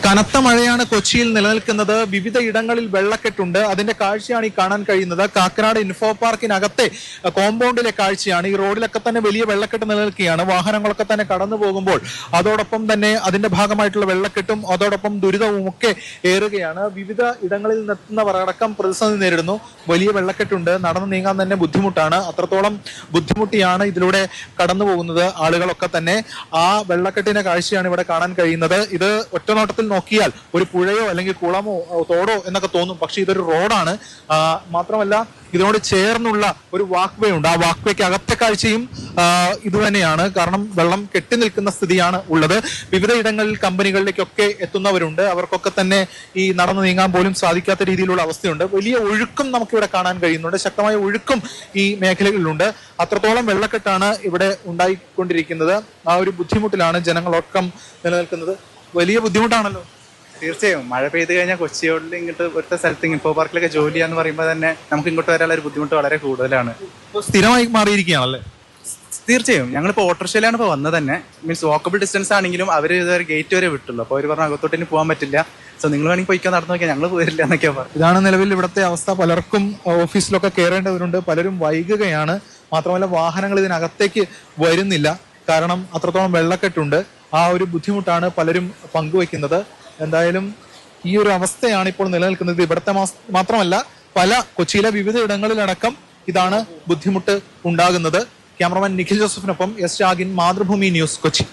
കനത്ത മഴയാണ് കൊച്ചിയിൽ നിലനിൽക്കുന്നത്. വിവിധ ഇടങ്ങളിൽ വെള്ളക്കെട്ടുണ്ട്. അതിന്റെ കാഴ്ചയാണ് ഈ കാണാൻ കഴിയുന്നത്. കാക്കനാട് ഇൻഫോ പാർക്കിനകത്തെ കോമ്പൗണ്ടിലെ കാഴ്ചയാണ്. ഈ റോഡിലൊക്കെ തന്നെ വലിയ വെള്ളക്കെട്ട് നിലനിൽക്കുകയാണ്. വാഹനങ്ങളൊക്കെ തന്നെ കടന്നു പോകുമ്പോൾ അതോടൊപ്പം തന്നെ അതിന്റെ ഭാഗമായിട്ടുള്ള വെള്ളക്കെട്ടും അതോടൊപ്പം ദുരിതവും ഒക്കെ ഏറുകയാണ്. വിവിധ ഇടങ്ങളിൽ നിന്നെത്തുന്നവർ അടക്കം പ്രതിസന്ധി നേരിടുന്നു. വലിയ വെള്ളക്കെട്ടുണ്ട്. നടന്നു നീങ്ങാൻ തന്നെ ബുദ്ധിമുട്ടാണ്. അത്രത്തോളം ബുദ്ധിമുട്ടിയാണ് ഇതിലൂടെ കടന്നു പോകുന്നത് ആളുകളൊക്കെ തന്നെ. ആ വെള്ളക്കെട്ടിന്റെ കാഴ്ചയാണ് ഇവിടെ കാണാൻ കഴിയുന്നത്. ഇത് ഒറ്റനോട്ടത്തിൽ നോക്കിയാൽ ഒരു പുഴയോ അല്ലെങ്കിൽ കുളമോ തോടോ എന്നൊക്കെ തോന്നും. പക്ഷെ ഇതൊരു റോഡാണ്. മാത്രമല്ല ഇതിനോട് ചേർന്നുള്ള ഒരു വാക്ക് വേ ഉണ്ട്. ആ വാക്ക് വേക്ക് അകത്തെ കാഴ്ചയും ഇത് തന്നെയാണ്. കാരണം വെള്ളം കെട്ടി നിൽക്കുന്ന സ്ഥിതിയാണ് ഉള്ളത്. വിവിധ ഇടങ്ങളിൽ കമ്പനികളിലേക്കൊക്കെ എത്തുന്നവരുണ്ട്. അവർക്കൊക്കെ തന്നെ ഈ നടന്നു നീങ്ങാൻ പോലും സാധിക്കാത്ത രീതിയിലുള്ള അവസ്ഥയുണ്ട്. വലിയ ഒഴുക്കും നമുക്കിവിടെ കാണാൻ കഴിയുന്നുണ്ട്. ശക്തമായ ഒഴുക്കും ഈ മേഖലകളിലുണ്ട്. അത്രത്തോളം വെള്ളക്കെട്ടാണ് ഇവിടെ ഉണ്ടായിക്കൊണ്ടിരിക്കുന്നത്. ആ ഒരു ബുദ്ധിമുട്ടിലാണ് ജനങ്ങളൊക്കെ നിലനിൽക്കുന്നത്. വലിയ ബുദ്ധിമുട്ടാണല്ലോ. തീർച്ചയായും മഴ പെയ്ത് കഴിഞ്ഞാൽ കൊച്ചിയോടിൽ ഇങ്ങോട്ട് ഒറ്റ സ്ഥലത്ത് ഇൻഫോ പാർക്കിലൊക്കെ ജോലി ചെയ്യാന്ന് പറയുമ്പോൾ തന്നെ നമുക്ക് ഇങ്ങോട്ട് വരാനുള്ള ഒരു ബുദ്ധിമുട്ട് വളരെ കൂടുതലാണ്. സ്ഥിരമായി മാറിയിരിക്കുകയാണല്ലേ? തീർച്ചയായും ഞങ്ങളിപ്പോൾ ഓട്ടോറിക്ഷയിലാണ് ഇപ്പോൾ വന്നത് തന്നെ. മീൻസ് വാക്കബിൾ ഡിസ്റ്റൻസ് ആണെങ്കിലും അവർ ഇതുവരെ ഗേറ്റ് വരെ വിട്ടുള്ളൂ. അപ്പോൾ അവർ പറഞ്ഞു അകത്തോട്ടിന് പോകാൻ പറ്റില്ല, സോ നിങ്ങൾ വേണമെങ്കിൽ പോയിക്കാൻ നടന്നു നോക്കിയാൽ ഞങ്ങൾ പോരില്ല എന്നൊക്കെയാണ് പറഞ്ഞു. ഇതാണ് നിലവിൽ ഇവിടുത്തെ അവസ്ഥ. പലർക്കും ഓഫീസിലൊക്കെ കയറേണ്ടവരുണ്ട്. പലരും വൈകുകയാണ്. മാത്രമല്ല വാഹനങ്ങൾ ഇതിനകത്തേക്ക് വരുന്നില്ല. കാരണം അത്രത്തോളം വെള്ളക്കെട്ടുണ്ട്. ആ ഒരു ബുദ്ധിമുട്ടാണ് പലരും പങ്കുവയ്ക്കുന്നത്. എന്തായാലും ഈ ഒരു അവസ്ഥയാണ് ഇപ്പോൾ നിലനിൽക്കുന്നത്. ഇവിടുത്തെ മാത്രമല്ല കൊച്ചിയിലെ വിവിധ ഇടങ്ങളിലടക്കം ഇതാണ് ബുദ്ധിമുട്ട് ഉണ്ടാകുന്നത്. ക്യാമറമാൻ നിഖിൽ ജോസഫിനൊപ്പം എസ് ഷാഗിൻ, മാതൃഭൂമി ന്യൂസ്, കൊച്ചി.